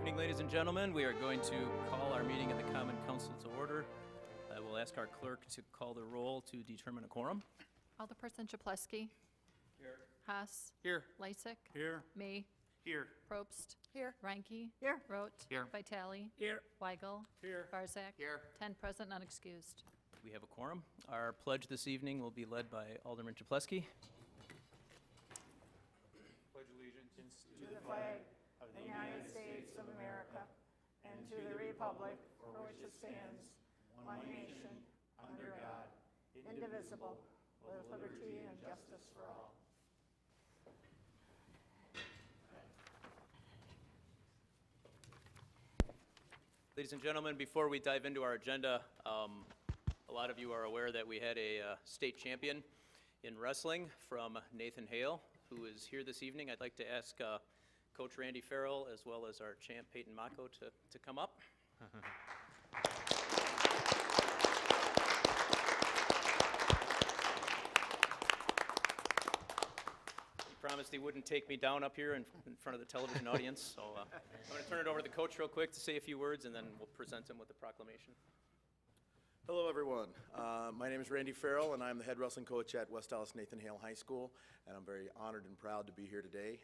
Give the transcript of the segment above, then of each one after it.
evening, ladies and gentlemen. We are going to call our meeting of the Common Council to order. I will ask our clerk to call the roll to determine a quorum. Alderperson Chaplewski. Here. Haas. Here. Lysick. Here. May. Here. Probst. Here. Reinke. Here. Rote. Here. Vitale. Here. Weigel. Here. Barzak. Here. 10 present, none excused. We have a quorum. Our pledge this evening will be led by Alderman Chaplewski. Pledge allegiance To the flag of the United States of America and to the republic for which it stands, one nation, under God, indivisible, with liberty and justice for all. Ladies and gentlemen, before we dive into our agenda, a lot of you are aware that we had a state champion in wrestling from Nathan Hale, who is here this evening. I'd like to ask Coach Randy Farrell, as well as our champ Peyton Mako, to come up. He promised he wouldn't take me down up here in front of the television audience, so I'm going to turn it over to the coach real quick to say a few words, and then we'll present him with the proclamation. Hello, everyone. My name is Randy Farrell, and I'm the head wrestling coach at West Dallas Nathan Hale High School, and I'm very honored and proud to be here today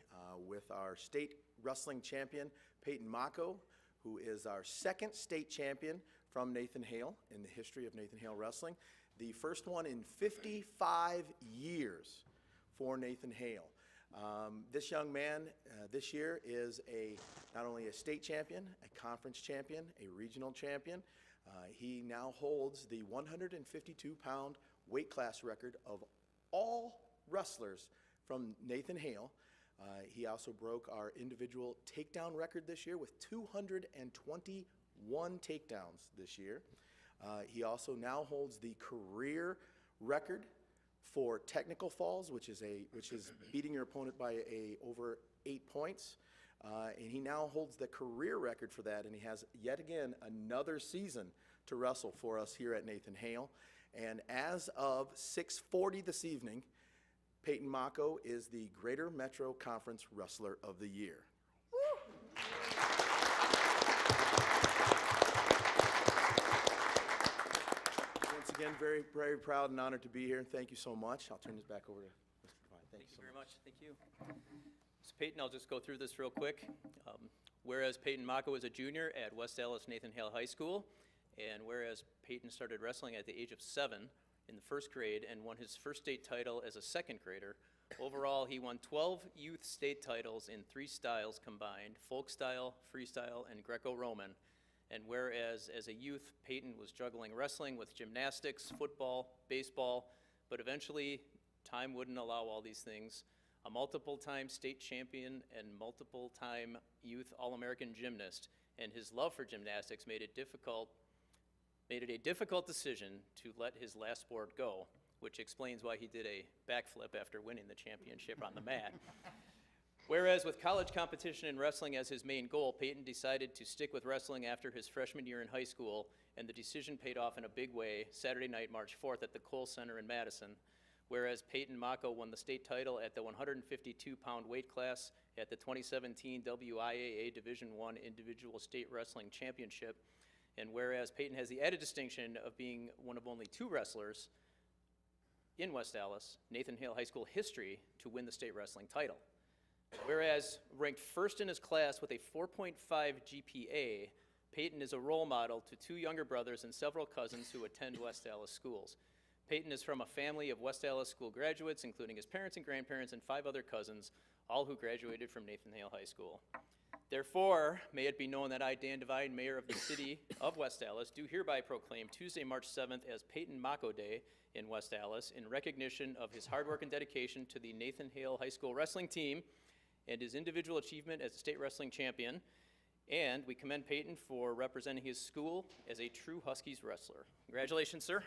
with our state wrestling champion, Peyton Mako, who is our second state champion from Nathan Hale in the history of Nathan Hale wrestling, the first one in 55 years for Nathan Hale. This young man this year is not only a state champion, a conference champion, a regional champion. He now holds the 152-pound weight class record of all wrestlers from Nathan Hale. He also broke our individual takedown record this year with 221 takedowns this year. He also now holds the career record for technical falls, which is beating your opponent by over 8 points. And he now holds the career record for that, and he has yet again another season to wrestle for us here at Nathan Hale. And as of 6:40 this evening, Peyton Mako is the Greater Metro Conference Wrestler of the Year. Once again, very, very proud and honored to be here, and thank you so much. I'll turn this back over to Mr. Devine. Thank you very much. Thank you. So Peyton, I'll just go through this real quick. Whereas Peyton Mako is a junior at West Dallas Nathan Hale High School, and whereas Peyton started wrestling at the age of 7 in the first grade and won his first state title as a second grader, overall he won 12 youth state titles in 3 styles combined: folk style, freestyle, and Greco-Roman. And whereas as a youth, Peyton was juggling wrestling with gymnastics, football, baseball, but eventually time wouldn't allow all these things. A multiple-time state champion and multiple-time youth All-American gymnast, and his love for gymnastics made it a difficult decision to let his last sport go, which explains why he did a backflip after winning the championship on the mat. Whereas with college competition and wrestling as his main goal, Peyton decided to stick with wrestling after his freshman year in high school, and the decision paid off in a big way Saturday night, March 4th at the Kohl Center in Madison. Whereas Peyton Mako won the state title at the 152-pound weight class at the 2017 WIAA Division I Individual State Wrestling Championship. And whereas Peyton has the added distinction of being one of only 2 wrestlers in West Dallas, Nathan Hale High School history, to win the state wrestling title. Whereas ranked first in his class with a 4.5 GPA, Peyton is a role model to 2 younger brothers and several cousins who attend West Dallas schools. Peyton is from a family of West Dallas school graduates, including his parents and grandparents and 5 other cousins, all who graduated from Nathan Hale High School. Therefore, may it be known that I, Dan Devine, Mayor of the City of West Dallas, do hereby proclaim Tuesday, March 7th as Peyton Mako Day in West Dallas in recognition of his hard work and dedication to the Nathan Hale High School wrestling team and his individual achievement as a state wrestling champion. And we commend Peyton for representing his school as a true Huskies wrestler. Congratulations, sir.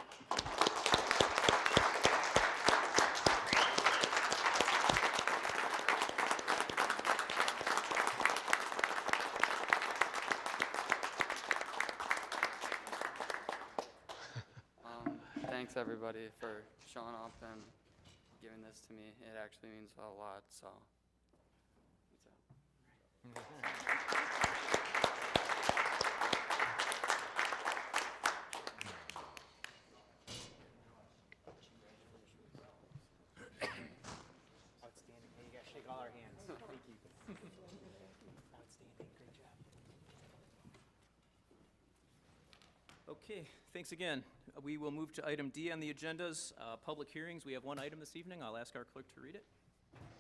Thanks everybody for showing up and giving this to me. It actually means a lot, so that's it. all our hands. Thank you. Outstanding, great job. Okay, thanks again. We will move to item D on the agendas, public hearings. We have one item this evening. I'll ask our clerk to read it.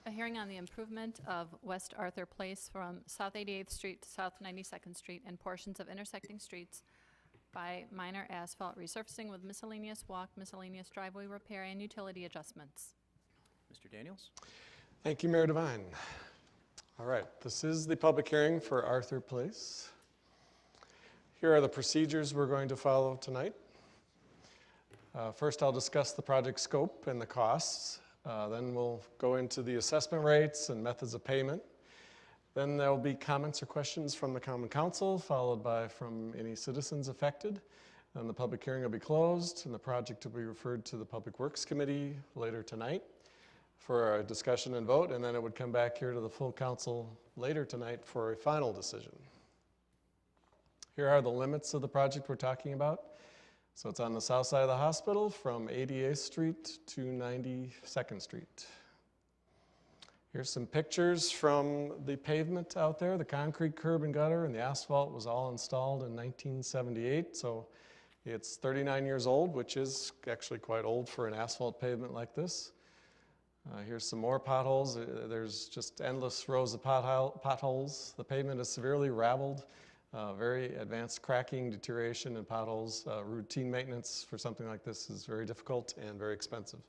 A hearing on the improvement of West Arthur Place from South 88th Street to South 92nd Street and portions of intersecting streets by minor asphalt resurfacing with miscellaneous walk, miscellaneous driveway repair, and utility adjustments. Mr. Daniels? Thank you, Mayor Devine. All right, this is the public hearing for Arthur Place. Here are the procedures we're going to follow tonight. First, I'll discuss the project scope and the costs. Then we'll go into the assessment rates and methods of payment. Then there will be comments or questions from the Common Council, followed by from any citizens affected. Then the public hearing will be closed, and the project will be referred to the Public Works Committee later tonight for a discussion and vote, and then it would come back here to the full council later tonight for a final decision. Here are the limits of the project we're talking about. So it's on the south side of the hospital from 88th Street to 92nd Street. Here's some pictures from the pavement out there. The concrete curb and gutter and the asphalt was all installed in 1978. So it's 39 years old, which is actually quite old for an asphalt pavement like this. Here's some more potholes. There's just endless rows of potholes. The pavement is severely raveled. Very advanced cracking, deterioration, and potholes. Routine maintenance for something like this is very difficult and very expensive.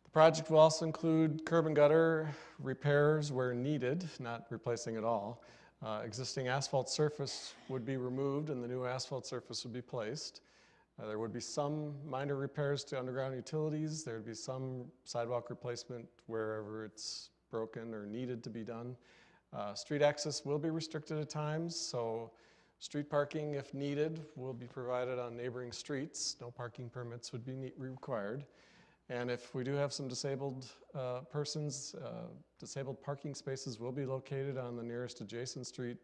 The project will also include curb and gutter repairs where needed, not replacing it all. Existing asphalt surface would be removed and the new asphalt surface would be placed. There would be some minor repairs to underground utilities. There would be some sidewalk replacement wherever it's broken or needed to be done. Street access will be restricted at times, so street parking, if needed, will be provided on neighboring streets. No parking permits would be required. And if we do have some disabled persons, disabled parking spaces will be located on the nearest adjacent street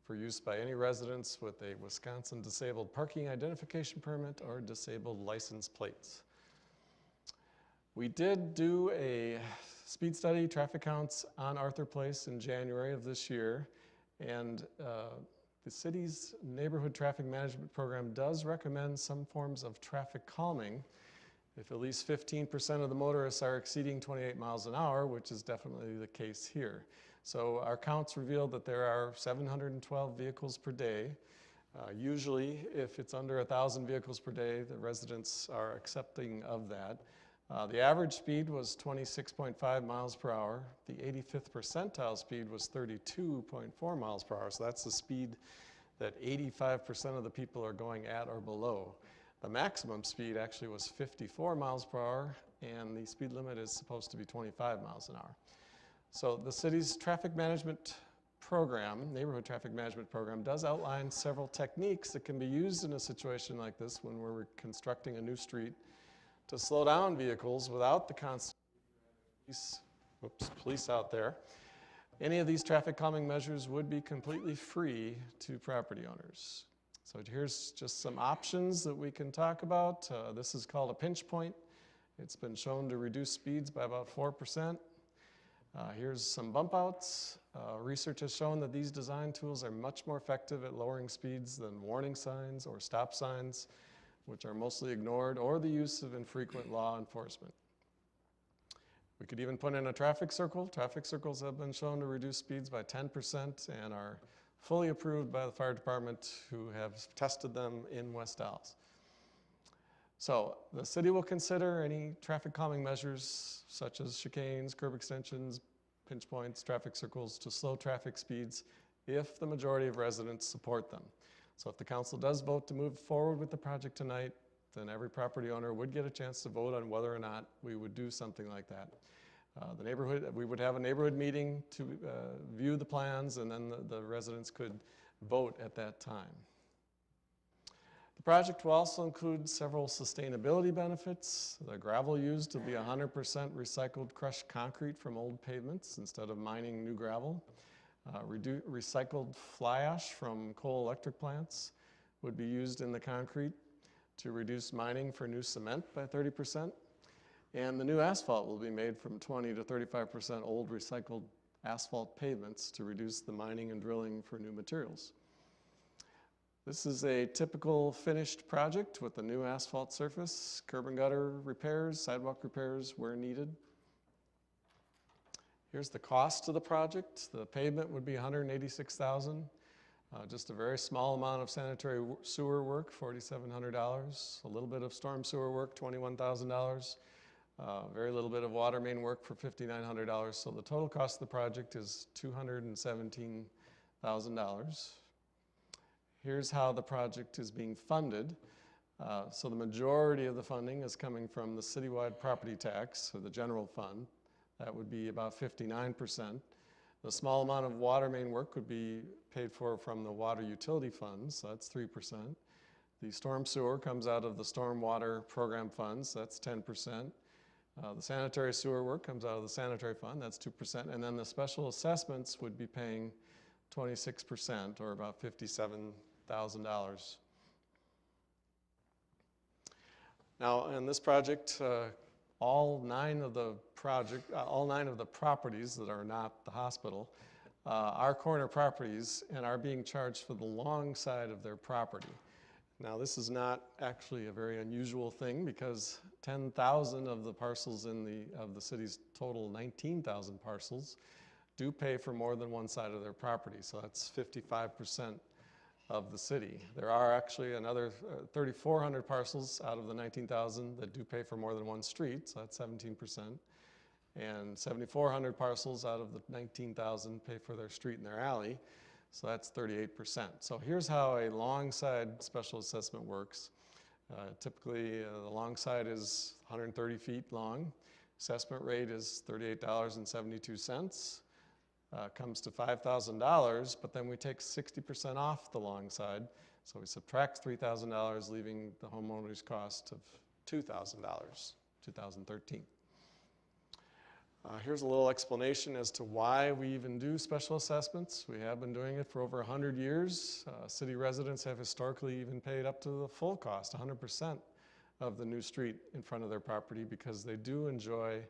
for use by any residents with a Wisconsin Disabled Parking Identification Permit or disabled license plates. We did do a speed study, traffic counts on Arthur Place in January of this year, and the city's neighborhood traffic management program does recommend some forms of traffic calming if at least 15% of the motorists are exceeding 28 miles an hour, which is definitely the case here. So our counts revealed that there are 712 vehicles per day. Usually, if it's under 1,000 vehicles per day, the residents are accepting of that. The average speed was 26.5 miles per hour. The 85th percentile speed was 32.4 miles per hour. So that's the speed that 85% of the people are going at or below. The maximum speed actually was 54 miles per hour, and the speed limit is supposed to be 25 miles an hour. So the city's traffic management program, neighborhood traffic management program, does outline several techniques that can be used in a situation like this when we're constructing a new street to slow down vehicles without the constant police out there. Any of these traffic calming measures would be completely free to property owners. So here's just some options that we can talk about. This is called a pinch point. It's been shown to reduce speeds by about 4%. Here's some bump outs. Research has shown that these design tools are much more effective at lowering speeds than warning signs or stop signs, which are mostly ignored, or the use of infrequent law enforcement. We could even put in a traffic circle. Traffic circles have been shown to reduce speeds by 10% and are fully approved by the fire department, who have tested them in West Dallas. So the city will consider any traffic calming measures such as chicanes, curb extensions, pinch points, traffic circles to slow traffic speeds if the majority of residents support them. So if the council does vote to move forward with the project tonight, then every property owner would get a chance to vote on whether or not we would do something like that. We would have a neighborhood meeting to view the plans, and then the residents could vote at that time. The project will also include several sustainability benefits. The gravel used will be 100% recycled crushed concrete from old pavements instead of mining new gravel. Recycled fly ash from coal electric plants would be used in the concrete to reduce mining for new cement by 30%. And the new asphalt will be made from 20 to 35% old recycled asphalt pavements to reduce the mining and drilling for new materials. This is a typical finished project with a new asphalt surface, curb and gutter repairs, sidewalk repairs where needed. Here's the cost of the project. The pavement would be $186,000. Just a very small amount of sanitary sewer work, $4,700. A little bit of storm sewer work, $21,000. Very little bit of water main work for $5,900. So the total cost of the project is $217,000. Here's how the project is being funded. So the majority of the funding is coming from the citywide property tax, or the general fund. That would be about 59%. The small amount of water main work would be paid for from the water utility funds, so that's 3%. The storm sewer comes out of the storm water program funds, that's 10%. The sanitary sewer work comes out of the sanitary fund, that's 2%. And then the special assessments would be paying 26%, or about $57,000. Now, in this project, all nine of the properties that are not the hospital are corner properties and are being charged for the long side of their property. Now, this is not actually a very unusual thing because 10,000 of the parcels of the city's total 19,000 parcels do pay for more than one side of their property. So that's 55% of the city. There are actually another 3,400 parcels out of the 19,000 that do pay for more than one street, so that's 17%. And 7,400 parcels out of the 19,000 pay for their street and their alley, so that's 38%. So here's how a long side special assessment works. Typically, the long side is 130 feet long. Assessment rate is $38.72. Comes to $5,000, but then we take 60% off the long side. So we subtract $3,000, leaving the homeowner's cost of $2,000, $2,013. Here's a little explanation as to why we even do special assessments. We have been doing it for over 100 years. City residents have historically even paid up to the full cost, 100% of the new street in front of their property, because they do enjoy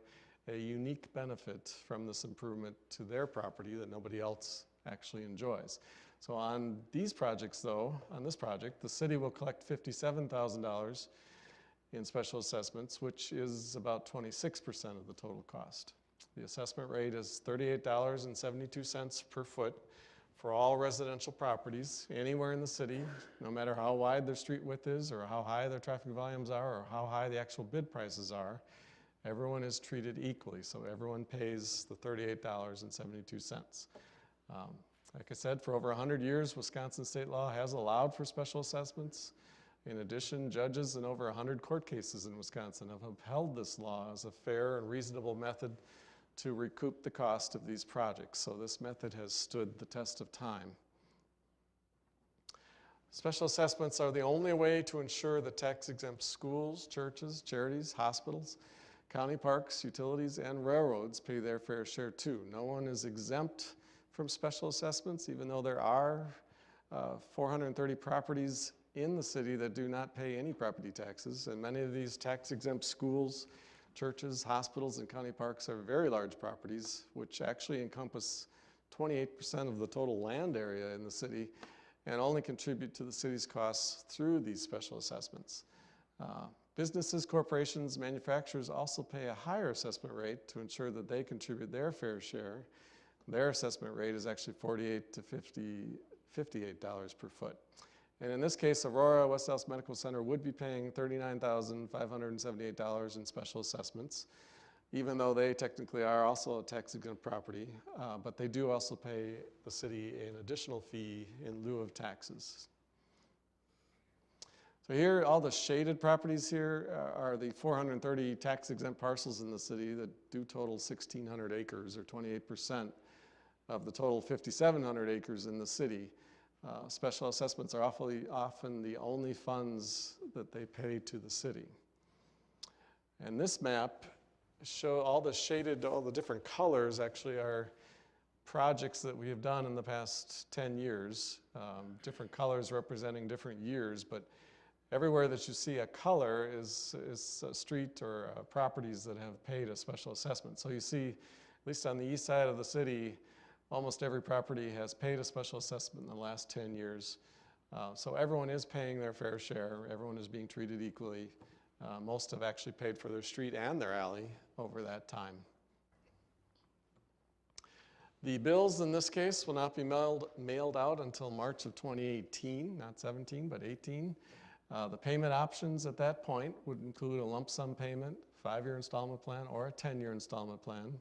a unique benefit from this improvement to their property that nobody else actually enjoys. So on these projects though, on this project, the city will collect $57,000 in special assessments, which is about 26% of the total cost. The assessment rate is $38.72 per foot for all residential properties anywhere in the city, no matter how wide their street width is or how high their traffic volumes are or how high the actual bid prices are. Everyone is treated equally, so everyone pays the $38.72. Like I said, for over 100 years, Wisconsin state law has allowed for special assessments. In addition, judges in over 100 court cases in Wisconsin have upheld this law as a fair and reasonable method to recoup the cost of these projects. So this method has stood the test of time. Special assessments are the only way to ensure that tax-exempt schools, churches, charities, hospitals, county parks, utilities, and railroads pay their fair share too. No one is exempt from special assessments, even though there are 430 properties in the city that do not pay any property taxes. And many of these tax-exempt schools, churches, hospitals, and county parks are very large properties, which actually encompass 28% of the total land area in the city and only contribute to the city's costs through these special assessments. Businesses, corporations, manufacturers also pay a higher assessment rate to ensure that they contribute their fair share. Their assessment rate is actually $48 to $58 per foot. And in this case, Aurora West Dallas Medical Center would be paying $39,578 in special assessments, even though they technically are also a tax-exempt property, but they do also pay the city an additional fee in lieu of taxes. So here, all the shaded properties here are the 430 tax-exempt parcels in the city that do total 1,600 acres, or 28% of the total 5,700 acres in the city. Special assessments are often the only funds that they pay to the city. And this map shows all the shaded, all the different colors actually are projects that we have done in the past 10 years. Different colors representing different years, but Everywhere that you see a color is a street or properties that have paid a special assessment. So you see, at least on the east side of the city, almost every property has paid a special assessment in the last 10 years. So everyone is paying their fair share. Everyone is being treated equally. Most have actually paid for their street and their alley over that time. The bills in this case will not be mailed out until March of 2018, not 17, but 18. The payment options at that point would include a lump sum payment, 5-year installment plan, or a 10-year installment plan.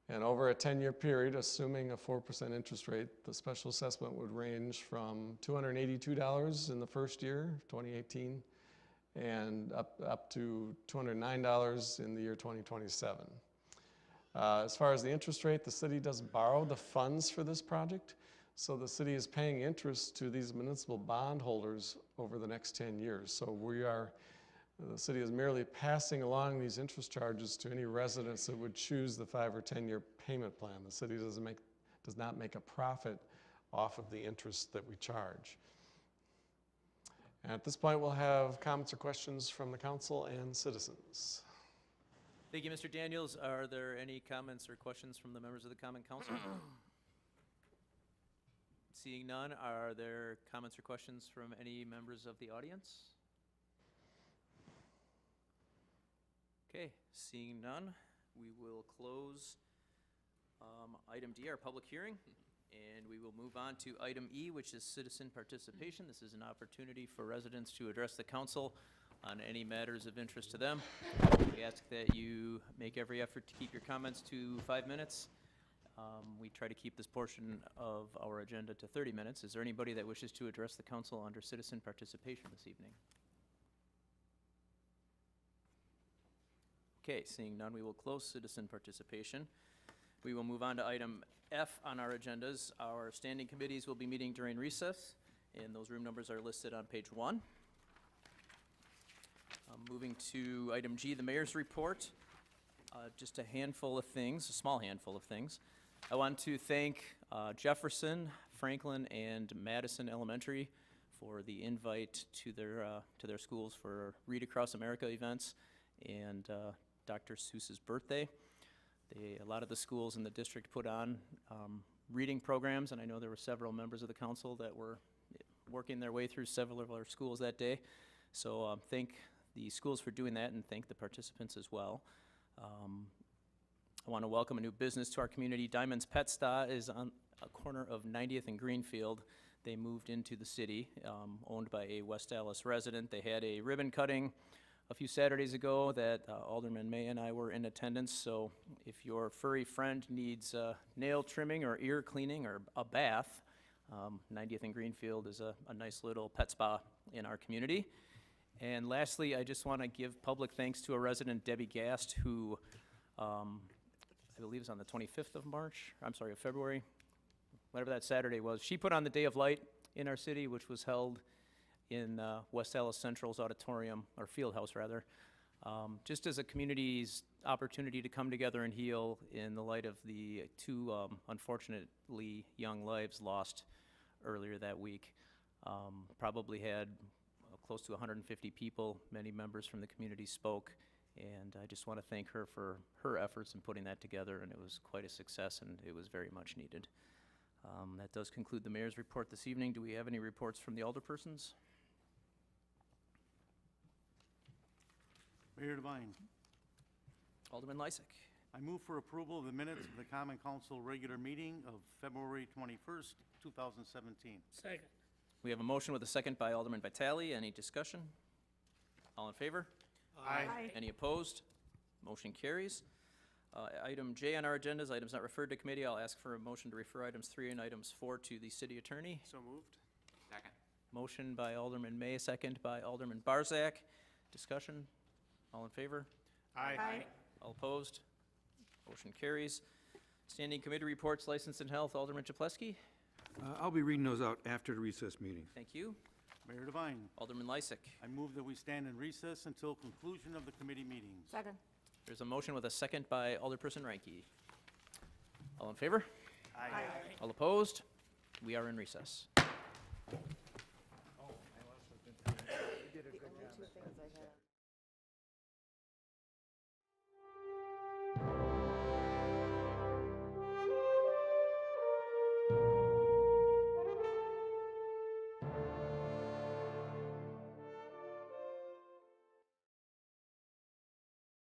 And over a 10-year period, assuming a 4% interest rate, the special assessment would range from $282 in the first year, 2018, and up to $209 in the year 2027. As far as the interest rate, the city doesn't borrow the funds for this project, so the city is paying interest to these municipal bond holders over the next 10 years. So the city is merely passing along these interest charges to any residents that would choose the 5 or 10-year payment plan. The city does not make a profit off of the interest that we charge. And at this point, we'll have comments or questions from the council and citizens. Thank you, Mr. Daniels. Are there any comments or questions from the members of the Common Council? Seeing none, are there comments or questions from any members of the audience? Okay, seeing none, we will close item D, our public hearing, and we will move on to item E, which is citizen participation. This is an opportunity for residents to address the council on any matters of interest to them. We ask that you make every effort to keep your comments to 5 minutes. We try to keep this portion of our agenda to 30 minutes. Is there anybody that wishes to address the council under citizen participation this evening? Okay, seeing none, we will close citizen participation. We will move on to item F on our agendas. Our standing committees will be meeting during recess, and those room numbers are listed on page 1. Moving to item G, the mayor's report. Just a handful of things, a small handful of things. I want to thank Jefferson, Franklin, and Madison Elementary for the invite to their schools for Read Across America events and Dr. Seuss's birthday. A lot of the schools in the district put on reading programs, and I know there were several members of the council that were working their way through several of our schools that day. So thank the schools for doing that, and thank the participants as well. I want to welcome a new business to our community. Diamond's Pet Spa is on a corner of 90th and Greenfield. They moved into the city, owned by a West Dallas resident. They had a ribbon cutting a few Saturdays ago that Alderman May and I were in attendance. So if your furry friend needs nail trimming or ear cleaning or a bath, 90th and Greenfield is a nice little pet spa in our community. And lastly, I just want to give public thanks to a resident, Debbie Gast, who I believe is on the 25th of February, whatever that Saturday was. She put on the Day of Light in our city, which was held in West Dallas Central's auditorium, or field house rather, just as a community's opportunity to come together and heal in the light of the 2 unfortunately young lives lost earlier that week. Probably had close to 150 people, many members from the community spoke, and I just want to thank her for her efforts in putting that together, and it was quite a success, and it was very much needed. That does conclude the mayor's report this evening. Do we have any reports from the alderpersons? Mayor Devine, Alderman Lysick. I move for approval of the minutes of the Common Council regular meeting of February 21st, 2017. Second. We have a motion with a second by Alderman Vitale. Any discussion? All in favor? Aye. Any opposed? Motion carries. Item J on our agenda is items not referred to committee. I'll ask for a motion to refer items 3 and items 4 to the city attorney. So moved. Second. Motion by Alderman May, second by Alderman Barzak. Discussion? All in favor? Aye. All opposed? Motion carries. Standing committee reports, license and health, Alderman Chaplesky. I'll be reading those out after the recess meeting. Thank you. Mayor Devine, Alderman Lysick. I move that we stand in recess until conclusion of the committee meetings. Second. There's a motion with a second by Alderperson Reinke. All in favor? Aye. All opposed? We are in recess.